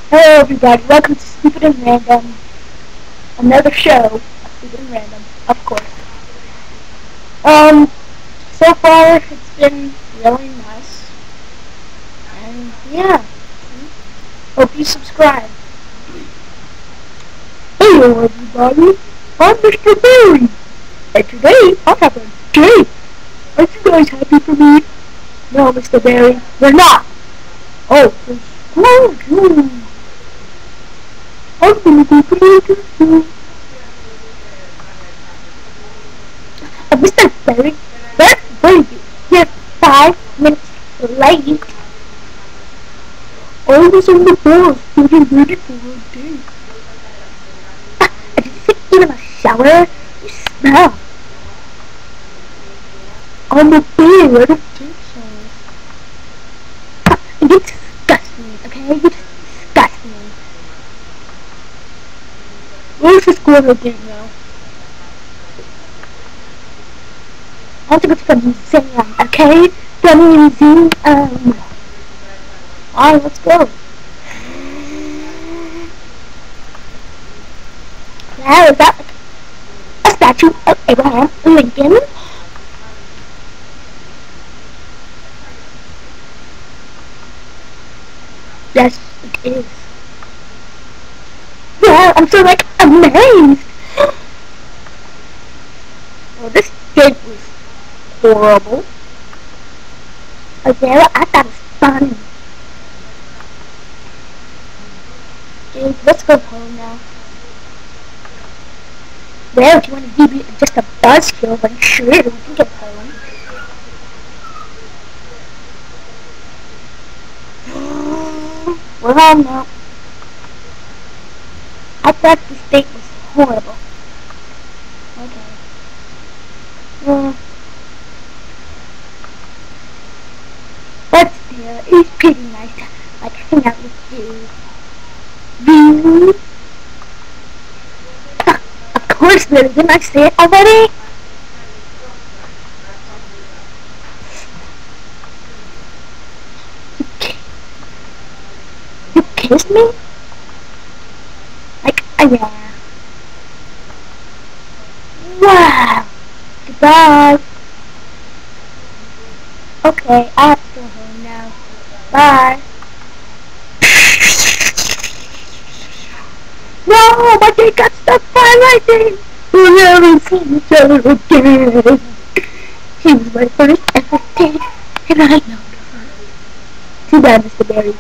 Hello everybody, welcome to Stupid and Random, another show of Stupid and Random, of course. So far it's been really nice, and yeah, hope you subscribe. Hello everybody, I'm Mr. Barry, and today I have a date. Are you guys happy for me? No, Mr. Barry, we're not. Oh, screw you. I'm gonna go to you. Mr. Barry, where were you? You're 5 minutes late. I was on the bus getting ready for a date. I didn't take even a shower. You smell. I'm a bird of date songs. You disgust me, okay? You disgust me. Where's this go on a date now? I want to go to the museum, okay? The museum. Alright, let's go. Now, is that a statue of Abraham Lincoln? Yes, it is. Wow, I'm so, amazed. Well, this date was horrible. Well, I thought it was funny. Dude, let's go home now. Well, if you want to be just a buzzkill, then sure, we can get home. We're home now. I thought this date was horrible. Okay. Well, but still, it's pretty nice to hang out with you. Really? Of course, Lily. Didn't I say it already? You kissed me? Yeah. Wow. Goodbye. Okay, I have to go home now. Bye. No, my date got stuck by lightning. We'll never see each other again. She was my first ever date, and I loved her. Too bad, Mr. Barry.